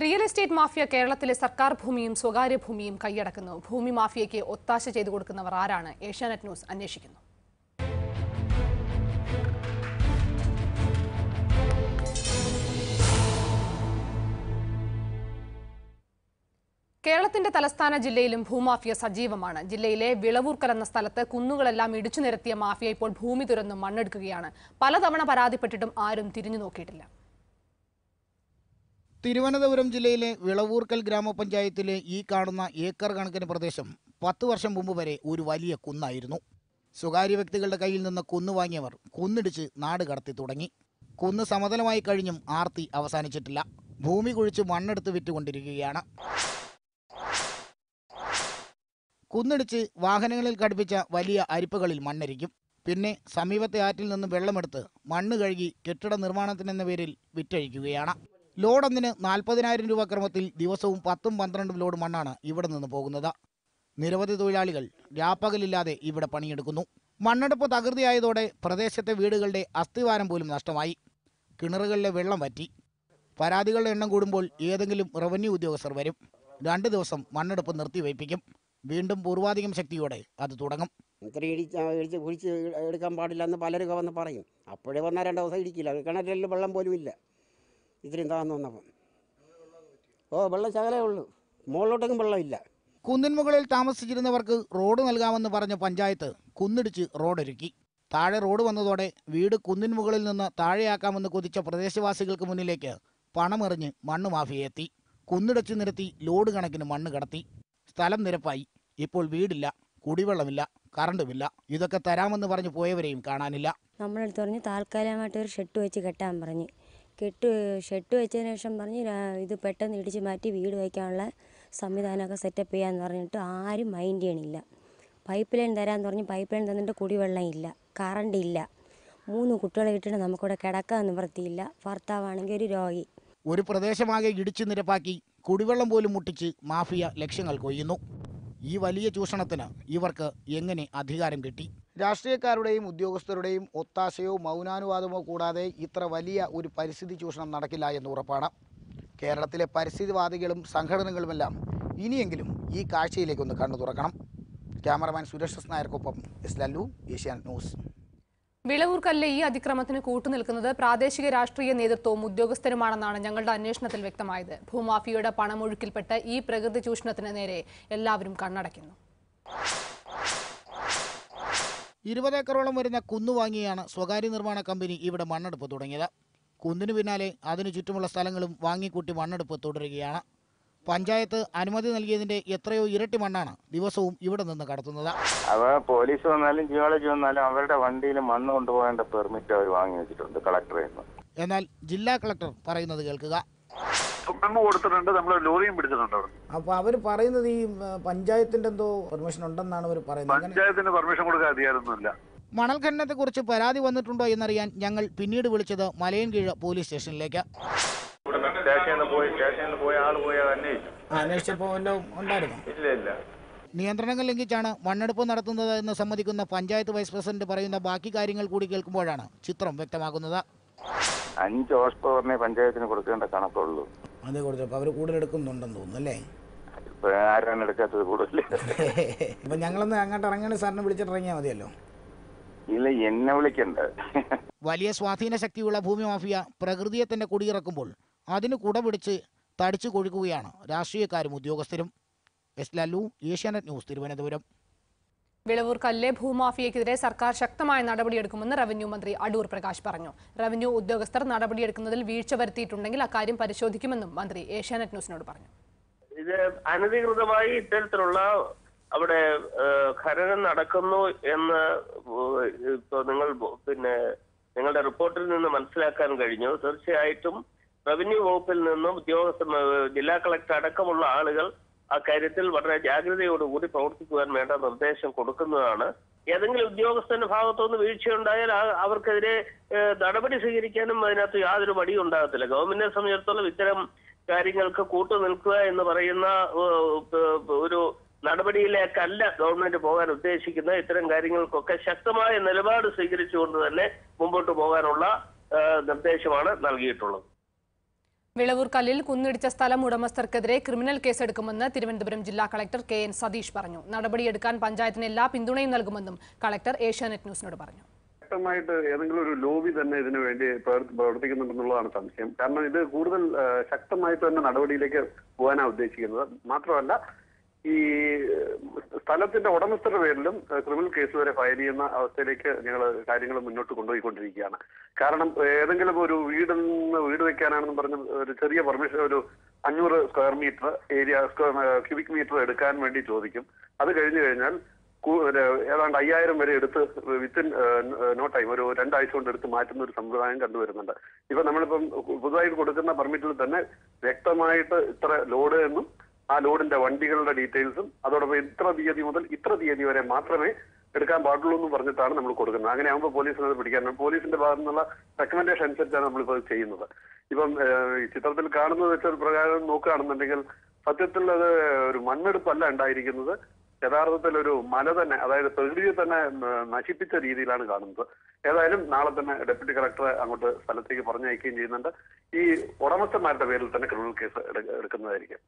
Real estate mafia കേരളത്തിലെ സർക്കാർ ഭൂമിയും സ്വകാര്യ ഭൂമിയും കൈയടക്കുന്നു. ഭൂമി മാഫിയയ്ക്ക് ഒത്താശ ചെയ്തു കൊടുക്കുന്നവർ ആരാണ്? ഏഷ്യാനെറ്റ് ന്യൂസ് അന്വേഷിക്കുന്നു. കേരളത്തിന്റെ തലസ്ഥാന ജില്ലയിലും ഭൂമാഫിയ സജീവമാണ്. ജില്ലയിലെ വിളവൂർക്കൽ എന്ന സ്ഥലത്ത് കുന്നുകളെല്ലാം ഇടിച്ചു നിരത്തിയ മാഫിയ ഇപ്പോൾ ഭൂമി തുറന്ന് മണ്ണെടുക്കുകയാണ്. പലതവണ പരാതിപ്പെട്ടിട്ടും ആരും തിരിഞ്ഞു നോക്കിയിട്ടില്ല. തിരുവനന്തപുരം ജില്ലയിലെ വിളവൂർക്കൽ ഗ്രാമപഞ്ചായത്തിലെ ഈ കാണുന്ന ഏക്കർ കണക്കിന് പ്രദേശം 10 വർഷം മുമ്പ് വരെ ഒരു വലിയ കുന്നായിരുന്നു. സ്വകാര്യ വ്യക്തികളുടെ കയ്യിൽ നിന്ന് കുന്നു വാങ്ങിയവർ കുന്നിടിച്ച് നാട് കടത്തി തുടങ്ങി. കുന്ന് സമതലമായി കഴിഞ്ഞും ആർത്തി അവസാനിച്ചിട്ടില്ല. ഭൂമി കുഴിച്ച് മണ്ണെടുത്ത് വിറ്റുകൊണ്ടിരിക്കുകയാണ്. കുന്നിടിച്ച് വാഹനങ്ങളിൽ ഘടിപ്പിച്ച വലിയ അരിപ്പകളിൽ മണ്ണരിക്കും. പിന്നെ സമീപത്തെ ആറ്റിൽ നിന്ന് വെള്ളമെടുത്ത് മണ്ണ് കഴുകി കെട്ടിട നിർമ്മാണത്തിനെന്ന പേരിൽ വിറ്റഴിക്കുകയാണ്. ലോഡൊന്നിന് 40,000 രൂപ ക്രമത്തിൽ ദിവസവും 10-12 ലോഡ് മണ്ണാണ് ഇവിടെ നിന്ന് പോകുന്നത്. നിരവധി തൊഴിലാളികൾ രാപ്പകലില്ലാതെ ഇവിടെ പണിയെടുക്കുന്നു. മണ്ണെടുപ്പ് തകൃതിയായതോടെ പ്രദേശത്തെ വീടുകളുടെ അസ്ഥിവാരം പോലും നഷ്ടമായി. കിണറുകളിലെ വെള്ളം വറ്റി. പരാതികളുടെ എണ്ണം കൂടുമ്പോൾ ഏതെങ്കിലും റവന്യൂ ഉദ്യോഗസ്ഥർ വരും. 2 ദിവസം മണ്ണെടുപ്പ് നിർത്തിവയ്പ്പിക്കും. വീണ്ടും പൂർവാധികം ശക്തിയോടെ അത് തുടങ്ങും. ഇടിച്ച് കുഴിച്ച് എടുക്കാൻ പാടില്ല എന്ന് പലരും വന്ന് പറയും. അപ്പോഴേ വന്നാൽ 2 ദിവസം ഇടിക്കില്ല. കിണറ്റിൽ വെള്ളം പോലും ഇല്ല. ഇത്രയും താഴ്ന്നു വന്നപ്പം വെള്ളം ശകലേ ഉള്ളൂ. മുകളിലോട്ടൊന്നും വെള്ളമില്ല. കുന്നിൻ മുകളിൽ താമസിച്ചിരുന്നവർക്ക് റോഡ് നൽകാമെന്ന് പറഞ്ഞ പഞ്ചായത്ത് കുന്നിടിച്ച് റോഡൊരുക്കി. താഴെ റോഡ് വന്നതോടെ വീട് കുന്നിൻ മുകളിൽ നിന്ന് താഴെയാക്കാമെന്ന് കൊതിച്ച പ്രദേശവാസികൾക്ക് മുന്നിലേക്ക് പണമെറിഞ്ഞ് മണ്ണ് മാഫിയ എത്തി. കുന്നിടിച്ച് നിരത്തി ലോഡ് കണക്കിന് മണ്ണ് കടത്തി. സ്ഥലം നിരപ്പായി. ഇപ്പോൾ വീടില്ല, കുടിവെള്ളമില്ല, കറണ്ടുമില്ല. ഇതൊക്കെ തരാമെന്ന് പറഞ്ഞു പോയവരെയും കാണാനില്ല. നമ്മളെടുത്ത് പറഞ്ഞ് താൽക്കാലികമായിട്ട് ഒരു ഷെഡ് വെച്ച് കെട്ടാൻ പറഞ്ഞ് ഷെഡ് വെച്ചതിന് ശേഷം പറഞ്ഞ് ഇത് പെട്ടെന്ന് ഇടിച്ച് മാറ്റി വീട് വയ്ക്കാനുള്ള സംവിധാനമൊക്കെ സെറ്റപ്പ് ചെയ്യാമെന്ന് പറഞ്ഞിട്ട് ആരും മൈൻഡ് ചെയ്യണില്ല. പൈപ്പ് ലൈൻ തരാമെന്ന് പറഞ്ഞ് പൈപ്പ് ലൈൻ തന്നിട്ട് കുടിവെള്ളം ഇല്ല, കറണ്ട് ഇല്ല. 3 കുട്ടികളെ ഇട്ടിട്ട് നമുക്കിവിടെ കിടക്കാൻ നിവൃത്തിയില്ല. ഭർത്താവാണെങ്കിൽ ഒരു രോഗി. ഒരു പ്രദേശമാകെ ഇടിച്ചു നിരപ്പാക്കി കുടിവെള്ളം പോലും മുട്ടിച്ച് മാഫിയ ലക്ഷ്യങ്ങൾ കൊയ്യുന്നു. ഈ വലിയ ചൂഷണത്തിന് ഇവർക്ക് എങ്ങനെ അധികാരം കിട്ടി? രാഷ്ട്രീയക്കാരുടെയും ഉദ്യോഗസ്ഥരുടെയും ഒത്താശയോ മൗനാനുവാദമോ കൂടാതെ ഇത്ര വലിയ ഒരു പരിസ്ഥിതി ചൂഷണം നടക്കില്ല എന്ന് ഉറപ്പാണ്. കേരളത്തിലെ പരിസ്ഥിതിവാദികളും സംഘടനകളുമെല്ലാം ഇനിയെങ്കിലും ഈ കാഴ്ചയിലേക്കൊന്ന് കണ്ണു തുറക്കണം. ക്യാമറമാൻ സുരേഷ് നായർക്കൊപ്പം എസ് ലല്ലു, ഏഷ്യാനെറ്റ് ന്യൂസ്. വിളവൂർക്കലിലെ ഈ അതിക്രമത്തിന് കൂട്ടുനിൽക്കുന്നത് പ്രാദേശിക രാഷ്ട്രീയ നേതൃത്വവും ഉദ്യോഗസ്ഥരുമാണെന്നാണ് ഞങ്ങളുടെ അന്വേഷണത്തിൽ വ്യക്തമായത്. ഭൂമാഫിയയുടെ പണമൊഴുക്കിൽപ്പെട്ട് ഈ പ്രകൃതി ചൂഷണത്തിന് നേരെ എല്ലാവരും കണ്ണടയ്ക്കുന്നു. 20 ഏക്കറോളം വരുന്ന കുന്നു വാങ്ങിയാണ് സ്വകാര്യ നിർമ്മാണ കമ്പനി ഇവിടെ മണ്ണെടുപ്പ് തുടങ്ങിയത്. കുന്നിനു പിന്നാലെ അതിനു ചുറ്റുമുള്ള സ്ഥലങ്ങളും വാങ്ങിക്കൂട്ടി മണ്ണെടുപ്പ് തുടരുകയാണ്. പഞ്ചായത്ത് അനുമതി നൽകിയതിന്റെ എത്രയോ ഇരട്ടി മണ്ണാണ് ദിവസവും ഇവിടെ നിന്ന് കടത്തുന്നത്. പോലീസ് വന്നാലും ജിയോളജി വന്നാലും അവരുടെ വണ്ടിയിൽ മണ്ണ് കൊണ്ടുപോകേണ്ട പെർമിറ്റ് അവർ വാങ്ങി വെച്ചിട്ടുണ്ട് കളക്ടറിൽ നിന്ന്. എന്നാൽ ജില്ലാ കളക്ടർ പറയുന്നത് കേൾക്കുക. കൊടുത്തിട്ടുണ്ട്, നമ്മൾ ലോറിയും പിടിച്ചിട്ടുണ്ട്. അപ്പൊ അവർ പറയുന്നത് ഈ പഞ്ചായത്തിന്റെ എന്തോ പെർമിഷൻ ഉണ്ടെന്നാണ് അവർ പറയുന്നത്. പഞ്ചായത്തിന് പെർമിഷൻ കൊടുക്കാൻ അധികാരമൊന്നുമില്ല. മണൽ ഖനനത്തെ കുറിച്ച് പരാതി വന്നിട്ടുണ്ടോ എന്നറിയാൻ ഞങ്ങൾ പിന്നീട് വിളിച്ചത് മലയൻകീഴ് പോലീസ് സ്റ്റേഷനിലേക്ക്. അന്വേഷിച്ചപ്പോ ഉണ്ടായിരുന്നു. നിയന്ത്രണങ്ങൾ ലംഘിച്ചാണ് മണ്ണെടുപ്പ് നടത്തുന്നത് എന്ന് സമ്മതിക്കുന്ന പഞ്ചായത്ത് വൈസ് പ്രസിഡന്റ് പറയുന്ന ബാക്കി കാര്യങ്ങൾ കൂടി കേൾക്കുമ്പോഴാണ് ചിത്രം വ്യക്തമാകുന്നത്. 5 ഹോഴ്സ് പവറിനെ പഞ്ചായത്തിന് കൊടുക്കേണ്ട കണക്കുള്ളൂ. അത് കൊടുത്തപ്പോ അവർ കൂടുതൽ എടുക്കുന്നുണ്ടെന്ന് തോന്നുന്നു അല്ലേ? ആരാണ് എടുക്കാത്തത് കൂടുതൽ? ഇപ്പൊ ഞങ്ങളൊന്ന് അങ്ങോട്ട് ഇറങ്ങണ സാറിനെ വിളിച്ചിട്ട് ഇറങ്ങിയാൽ മതിയല്ലോ. ഇല്ല, എന്നെ വിളിക്കണ്ട. വലിയ സ്വാധീന ശക്തിയുള്ള ഭൂമി മാഫിയ പ്രകൃതിയെ തന്നെ കുടിയിറക്കുമ്പോൾ അതിന് കുട പിടിച്ച് തടിച്ചു കൊഴുക്കുകയാണ് രാഷ്ട്രീയക്കാരും ഉദ്യോഗസ്ഥരും. S Lallu, Asianet news, Thiruvananthapuram. വിളവൂർക്കലിലെ ഭൂമാഫിയക്കെതിരെ സർക്കാർ ശക്തമായ നടപടിയെടുക്കുമെന്ന് റവന്യൂ മന്ത്രി അടൂർ പ്രകാശ് പറഞ്ഞു. റവന്യൂ ഉദ്യോഗസ്ഥർ നടപടിയെടുക്കുന്നതിൽ വീഴ്ച വരുത്തിയിട്ടുണ്ടെങ്കിൽ അക്കാര്യം പരിശോധിക്കുമെന്നും മന്ത്രി ഏഷ്യാനെറ്റ് ന്യൂസിനോട് പറഞ്ഞു. ഇത് അനധികൃതമായി ഇത്തരത്തിലുള്ള അവിടെ ഖനനം നടക്കുന്നു എന്ന് നിങ്ങളുടെ റിപ്പോർട്ടിൽ നിന്ന് മനസ്സിലാക്കാൻ കഴിഞ്ഞു. തീർച്ചയായിട്ടും റവന്യൂ വകുപ്പിൽ നിന്നും ഉദ്യോഗസ്ഥർ, ജില്ലാ കളക്ടർ അടക്കമുള്ള ആളുകൾ അക്കാര്യത്തിൽ വളരെ ജാഗ്രതയോടുകൂടി പ്രവർത്തിക്കുവാൻ വേണ്ട നിർദ്ദേശം കൊടുക്കുന്നതാണ്. ഏതെങ്കിലും ഉദ്യോഗസ്ഥന്റെ ഭാഗത്തുനിന്ന് വീഴ്ചയുണ്ടായാൽ അവർക്കെതിരെ നടപടി സ്വീകരിക്കാനും അതിനകത്ത് യാതൊരു മടിയും ഉണ്ടാകത്തില്ല. ഗവൺമെന്റിനെ സംബന്ധിച്ചിടത്തോളം ഇത്തരം കാര്യങ്ങൾക്ക് കൂട്ടുനിൽക്കുക എന്ന് പറയുന്ന ഒരു നടപടിയിലേക്കല്ല ഗവൺമെന്റ് പോകാൻ ഉദ്ദേശിക്കുന്ന. ഇത്തരം കാര്യങ്ങൾക്കൊക്കെ ശക്തമായ നിലപാട് സ്വീകരിച്ചുകൊണ്ട് തന്നെ മുമ്പോട്ട് പോകാനുള്ള നിർദ്ദേശമാണ് നൽകിയിട്ടുള്ളത്. വിളവൂർക്കല്ലിൽ കുന്നിടിച്ച സ്ഥലം ഉടമസ്ഥർക്കെതിരെ ക്രിമിനൽ കേസെടുക്കുമെന്ന് തിരുവനന്തപുരം ജില്ലാ കളക്ടർ KN സതീഷ് പറഞ്ഞു. നടപടിയെടുക്കാൻ പഞ്ചായത്തിന് എല്ലാ പിന്തുണയും നൽകുമെന്നും കളക്ടർ ഏഷ്യാനെറ്റ് ന്യൂസിനോട് പറഞ്ഞു. ശക്തമായിട്ട് ഏതെങ്കിലും ഒരു ലോബി തന്നെ ഇതിനു വേണ്ടി പ്രവർത്തിക്കുന്നുണ്ടെന്നുള്ളതാണ് സംശയം. കാരണം ഇത് കൂടുതൽ ശക്തമായിട്ട് തന്നെ നടപടിയിലേക്ക് പോകാനാണ് ഉദ്ദേശിക്കുന്നത്. മാത്രമല്ല, ഈ സ്ഥലത്തിന്റെ ഉടമസ്ഥരുടെ പേരിലും ക്രിമിനൽ കേസ് വരെ ഫയൽ ചെയ്യുന്ന അവസ്ഥയിലേക്ക് ഞങ്ങൾ കാര്യങ്ങൾ മുന്നോട്ട് കൊണ്ടുപോയിക്കൊണ്ടിരിക്കുകയാണ്. കാരണം ഏതെങ്കിലും ഒരു വീട് വെക്കാനാണെന്ന് പറഞ്ഞ് ഒരു ചെറിയ പെർമിഷൻ, ഒരു 500 square metre area, cubic metre എടുക്കാൻ വേണ്ടി ചോദിക്കും. അത് കഴിഞ്ഞു കഴിഞ്ഞാൽ ഏതാണ്ട് 5000 വരെ എടുത്ത് വിത്തിൻ നോ ടൈം, ഒരു 2 ആഴ്ച കൊണ്ട് എടുത്ത് മാറ്റുന്ന ഒരു സമ്പ്രദായം കണ്ടുവരുന്നുണ്ട്. ഇപ്പൊ നമ്മളിപ്പം പുതുതായി കൊടുക്കുന്ന പെർമിറ്റിൽ തന്നെ വ്യക്തമായിട്ട് ഇത്ര ലോഡ് എന്നും ആ ലോഡിന്റെ വണ്ടികളുടെ ഡീറ്റെയിൽസും അതോടൊപ്പം ഇത്ര തീയതി മുതൽ ഇത്ര തീയതി വരെ മാത്രമേ എടുക്കാൻ പാടുള്ളൂ എന്ന് പറഞ്ഞിട്ടാണ് നമ്മൾ കൊടുക്കുന്നത്. അങ്ങനെ ആകുമ്പോൾ പോലീസിനത് പിടിക്കാൻ പോലീസിന്റെ ഭാഗത്തു നിന്നുള്ള റെക്കമെൻഡേഷൻ അനുസരിച്ചാണ് നമ്മളിപ്പോൾ ചെയ്യുന്നത്. ഇപ്പം ഈ ചിത്രത്തിൽ കാണുന്നത് വെച്ച പ്രകാരം നോക്കുകയാണെന്നുണ്ടെങ്കിൽ സത്യത്തിൽ അത് ഒരു മണ്ണെടുപ്പല്ല ഉണ്ടായിരിക്കുന്നത്, യഥാർത്ഥത്തിൽ ഒരു മല തന്നെ, അതായത് പ്രകൃതിയെ തന്നെ നശിപ്പിച്ച രീതിയിലാണ് കാണുന്നത്. ഏതായാലും നാളെ തന്നെ ഡെപ്യൂട്ടി കളക്ടറെ അങ്ങോട്ട് സ്ഥലത്തേക്ക് പറഞ്ഞയക്കുകയും ചെയ്യുന്നുണ്ട്. ഈ ഉടമസ്ഥന്മാരുടെ പേരിൽ തന്നെ ക്രിമിനൽ കേസ് എടുക്കുന്നതായിരിക്കും.